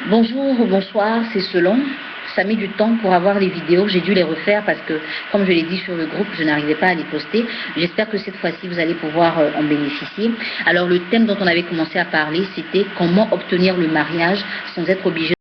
Bonjour, bonsoir, c'est selon. Ça met du temps pour avoir les vidéos, j'ai dû les refaire parce que, comme je l'ai dit sur le groupe, je n'arrivais pas à les poster. J'espère que cette fois-ci, vous allez pouvoir en bénéficier. Alors, le thème dont on avait commencé à parler, c'était comment obtenir le mariage sans être obligé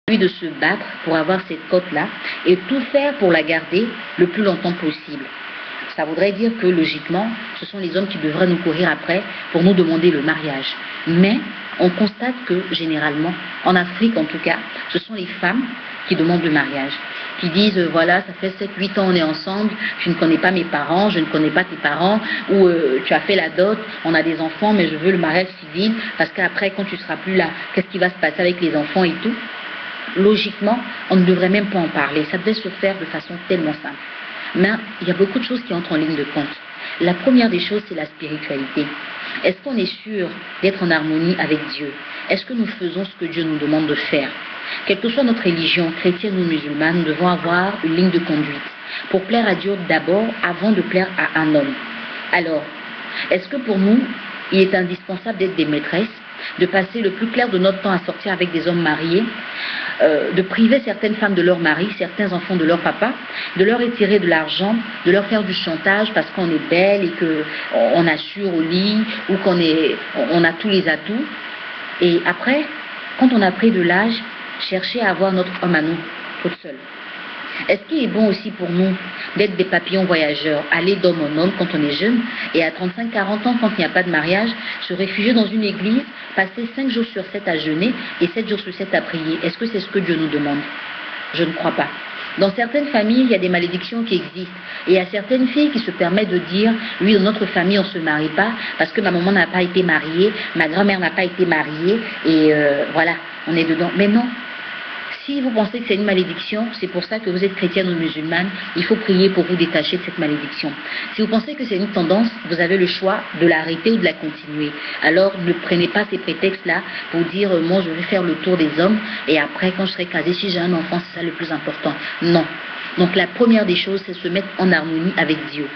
de se battre pour avoir cette cote-là et tout faire pour la garder le plus longtemps possible. Ça voudrait dire que logiquement, ce sont les hommes qui devraient nous courir après pour nous demander le mariage. Mais on constate que généralement, en Afrique en tout cas, ce sont les femmes qui demandent le mariage, qui disent voilà, ça fait 7-8 ans on est ensemble, je ne connais pas mes parents, je ne connais pas tes parents, ou tu as fait la dot, on a des enfants, mais je veux le mariage civil, parce qu'après quand tu seras plus là, qu'est-ce qui va se passer avec les enfants et tout. Logiquement, on ne devrait même pas en parler. Ça devait se faire de façon tellement simple. Mais il y a beaucoup de choses qui entrent en ligne de compte. La première des choses, c'est la spiritualité. Est-ce qu'on est sûr d'être en harmonie avec Dieu? Est-ce que nous faisons ce que Dieu nous demande de faire? Quelle que soit notre religion, chrétienne ou musulmane, nous devons avoir une ligne de conduite pour plaire à Dieu d'abord avant de plaire à un homme. Alors, est-ce que pour nous, il est indispensable d'être des maîtresses, de passer le plus clair de notre temps à sortir avec des hommes mariés, de priver certaines femmes de leur mari, certains enfants de leur papa, de leur étirer de l'argent, de leur faire du chantage parce qu'on est belle et qu'on assure au lit ou on a tous les atouts. Et après, quand on a pris de l'âge, chercher à avoir notre homme à nous, toute seule. Est-ce qu'il est bon aussi pour nous d'être des papillons voyageurs, aller d'homme en homme quand on est jeune, et à 35-40 ans, quand il n'y a pas de mariage, se réfugier dans une église, passer 5 jours sur 7 à jeûner et 7 jours sur 7 à prier? Est-ce que c'est ce que Dieu nous demande? Je ne crois pas. Dans certaines familles, il y a des malédictions qui existent. Et il y a certaines filles qui se permettent de dire, oui, dans notre famille, on ne se marie pas parce que ma maman n'a pas été mariée, ma grand-mère n'a pas été mariée, et voilà, on est dedans. Mais non. Si vous pensez que c'est une malédiction, c'est pour ça que vous êtes chrétienne ou musulmane, il faut prier pour vous détacher de cette malédiction. Si vous pensez que c'est une tendance, vous avez le choix de l'arrêter ou de la continuer. Alors ne prenez pas ces prétextes-là pour dire moi je vais faire le tour des hommes et après quand je serai casée, si j'ai un enfant, c'est ça le plus important. Non. Donc la première des choses, c'est se mettre en harmonie avec Dieu.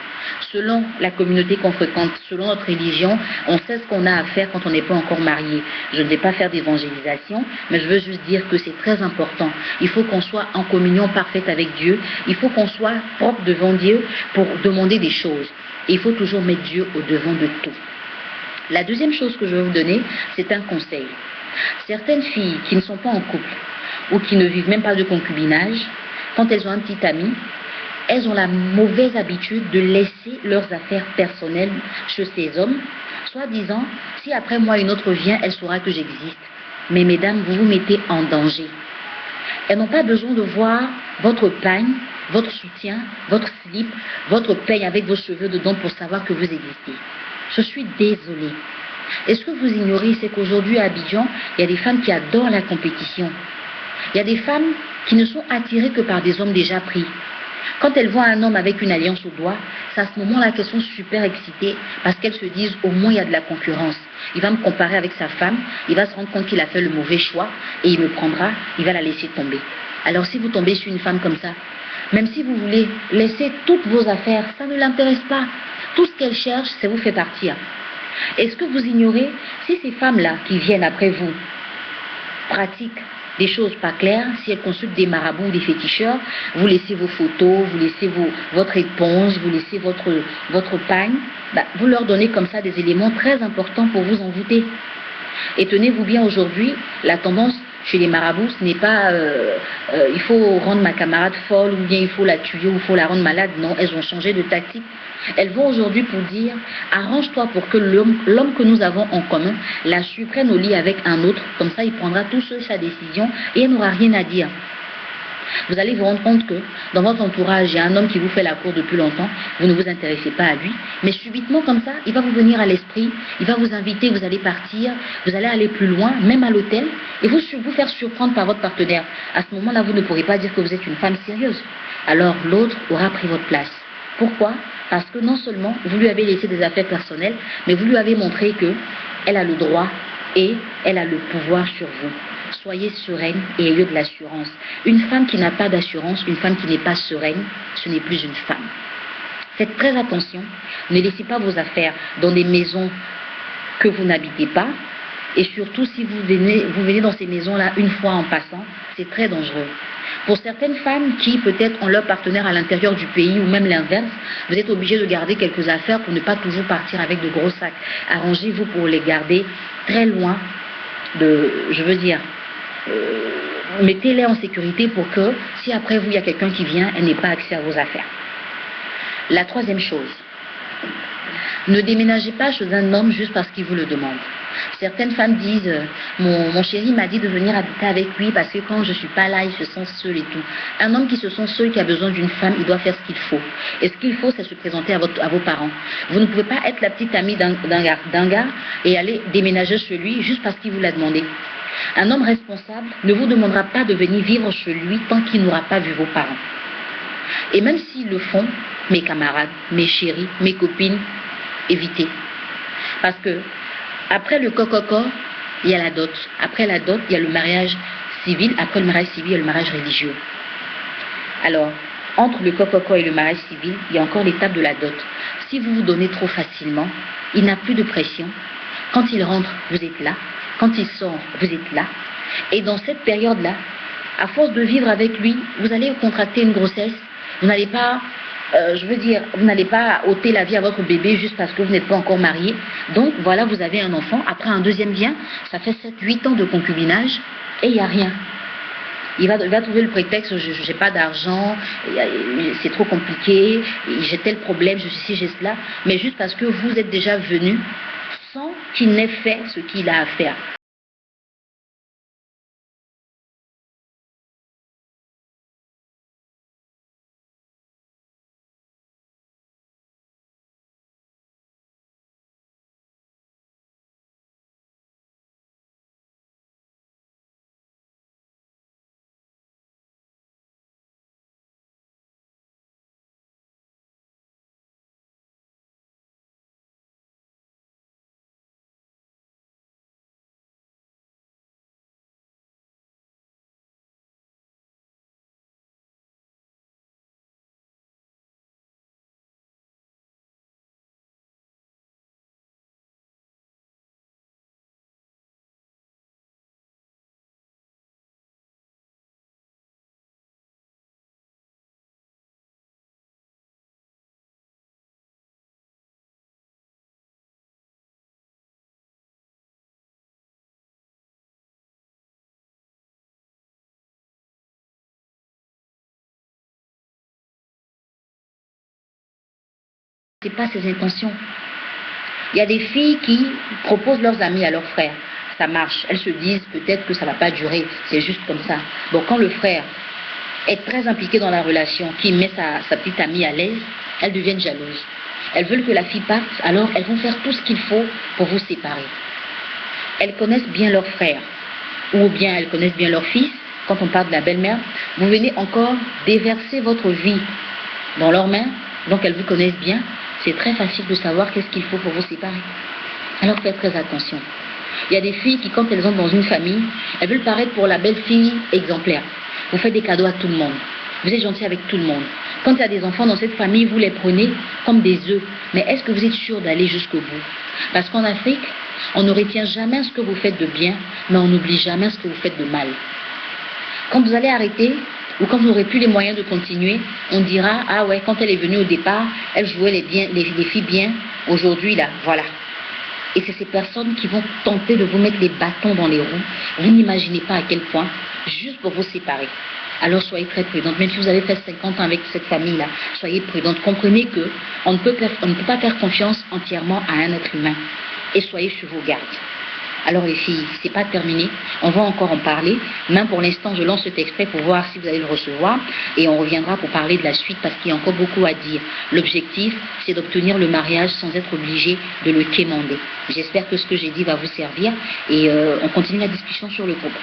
Selon la communauté qu'on fréquente, selon notre religion, on sait ce qu'on a à faire quand on n'est pas encore marié. Je ne vais pas faire d'évangélisation, mais je veux juste dire que c'est très important. Il faut qu'on soit en communion parfaite avec Dieu. Il faut qu'on soit propre devant Dieu pour demander des choses. Et il faut toujours mettre Dieu au devant de tout. La deuxième chose que je vais vous donner, c'est un conseil. Certaines filles qui ne sont pas en couple ou qui ne vivent même pas de concubinage, quand elles ont un petit ami, elles ont la mauvaise habitude de laisser leurs affaires personnelles chez ces hommes, soi-disant, si après moi une autre vient, elle saura que j'existe. Mais mesdames, vous vous mettez en danger. Elles n'ont pas besoin de voir votre pagne, votre soutien, votre slip, votre peigne avec vos cheveux dedans pour savoir que vous existez. Je suis désolée. Et ce que vous ignorez, c'est qu'aujourd'hui à Abidjan, il y a des femmes qui adorent la compétition. Il y a des femmes qui ne sont attirées que par des hommes déjà pris. Quand elles voient un homme avec une alliance au doigt, c'est à ce moment-là qu'elles sont super excitées parce qu'elles se disent au moins il y a de la concurrence. Il va me comparer avec sa femme, il va se rendre compte qu'il a fait le mauvais choix et il me prendra, il va la laisser tomber. Alors si vous tombez sur une femme comme ça, même si vous voulez laisser toutes vos affaires, ça ne l'intéresse pas. Tout ce qu'elle cherche, c'est vous faire partir. Est-ce que vous ignorez si ces femmes-là qui viennent après vous pratiquent des choses pas claires, si elles consultent des marabouts ou des féticheurs, vous laissez vos photos, vous laissez votre éponge, vous laissez votre pagne, vous leur donnez comme ça des éléments très importants pour vous envoûter. Et tenez-vous bien, aujourd'hui, la tendance chez les marabouts, ce n'est pas il faut rendre ma camarade folle, ou bien il faut la tuer, ou il faut la rendre malade. Non, elles ont changé de tactique. Elles vont aujourd'hui pour dire arrange-toi pour que l'homme que nous avons en commun la prenne au lit avec un autre, comme ça il prendra tout seul sa décision et il n'aura rien à dire. Vous allez vous rendre compte que dans votre entourage, il y a un homme qui vous fait la cour depuis longtemps, vous ne vous intéressez pas à lui, mais subitement comme ça, il va vous venir à l'esprit, il va vous inviter, vous allez partir, vous allez aller plus loin, même à l'hôtel, et vous faire surprendre par votre partenaire. À ce moment-là, vous ne pourrez pas dire que vous êtes une femme sérieuse. Alors l'autre aura pris votre place. Pourquoi? Parce que non seulement vous lui avez laissé des affaires personnelles, mais vous lui avez montré qu'elle a le droit et elle a le pouvoir sur vous. Soyez sereine et ayez de l'assurance. Une femme qui n'a pas d'assurance, une femme qui n'est pas sereine, ce n'est plus une femme. Faites très attention, ne laissez pas vos affaires dans des maisons que vous n'habitez pas. Et surtout, si vous venez dans ces maisons-là une fois en passant, c'est très dangereux. Pour certaines femmes qui peut-être ont leur partenaire à l'intérieur du pays ou même l'inverse, vous êtes obligé de garder quelques affaires pour ne pas toujours partir avec de gros sacs. Arrangez-vous pour les garder très loin mettez-les en sécurité pour que si après vous il y a quelqu'un qui vient, elle n'ait pas accès à vos affaires. La troisième chose, ne déménagez pas chez un homme juste parce qu'il vous le demande. Certaines femmes disent mon chéri m'a dit de venir habiter avec lui parce que quand je ne suis pas là, il se sent seul et tout. Un homme qui se sent seul, qui a besoin d'une femme, il doit faire ce qu'il faut. Et ce qu'il faut, c'est se présenter à vos parents. Vous ne pouvez pas être la petite amie d'un gars et aller déménager chez lui juste parce qu'il vous l'a demandé. Un homme responsable ne vous demandera pas de venir vivre chez lui tant qu'il n'aura pas vu vos parents. Et même s'ils le font, mes camarades, mes chéris, mes copines, évitez. Parce que après le cococo, il y a la dot. Après la dot, il y a le mariage civil. Après le mariage civil, il y a le mariage religieux. Alors, entre le cococo et le mariage civil, il y a encore l'étape de la dot. Si vous vous donnez trop facilement, il n'a plus de pression. Quand il rentre, vous êtes là. Quand il sort, vous êtes là. Et dans cette période-là, à force de vivre avec lui, vous allez contracter une grossesse. Vous n'allez pas... vous n'allez pas ôter la vie à votre bébé juste parce que vous n'êtes pas encore marié. Donc voilà, vous avez un enfant. Après un deuxième vient, ça fait 7-8 ans de concubinage et il n'y a rien. Il va trouver le prétexte, je n'ai pas d'argent, c'est trop compliqué, j'ai tel problème, je suis ci, j'ai cela. Mais juste parce que vous êtes déjà venu sans qu'il n'ait fait ce qu'il a à faire. Ce n'est pas ses intentions. Il y a des filles qui proposent leurs amis à leurs frères. Ça marche. Elles se disent peut-être que ça ne va pas durer. C'est juste comme ça. Donc quand le frère est très impliqué dans la relation, qui met sa petite amie à l'aise, elles deviennent jalouses. Elles veulent que la fille parte, alors elles vont faire tout ce qu'il faut pour vous séparer. Elles connaissent bien leur frère, ou bien elles connaissent bien leur fils. Quand on parle de la belle-mère, vous venez encore déverser votre vie dans leurs mains, donc elles vous connaissent bien. C'est très facile de savoir qu'est-ce qu'il faut pour vous séparer. Alors faites très attention. Il y a des filles qui, quand elles entrent dans une famille, elles veulent paraître pour la belle-fille exemplaire. Vous faites des cadeaux à tout le monde. Vous êtes gentil avec tout le monde. Quand il y a des enfants dans cette famille, vous les prenez comme des œufs. Mais est-ce que vous êtes sûr d'aller jusqu'au bout? Parce qu'en Afrique, on ne retient jamais ce que vous faites de bien, mais on n'oublie jamais ce que vous faites de mal. Quand vous allez arrêter, ou quand vous n'aurez plus les moyens de continuer, on dira, ah ouais, quand elle est venue au départ, elle jouait les filles bien, aujourd'hui là, voilà. Et c'est ces personnes qui vont tenter de vous mettre les bâtons dans les roues. Vous n'imaginez pas à quel point, juste pour vous séparer. Alors soyez très prudente, même si vous avez fait 50 ans avec cette famille-là, soyez prudente. Comprenez que on ne peut pas faire confiance entièrement à un être humain. Et soyez sur vos gardes. Alors les filles, c'est pas terminé, on va encore en parler. Même pour l'instant, je lance cet extrait pour voir si vous allez le recevoir. Et on reviendra pour parler de la suite parce qu'il y a encore beaucoup à dire. L'objectif, c'est d'obtenir le mariage sans être obligé de le quémander. J'espère que ce que j'ai dit va vous servir et on continue la discussion sur le groupe.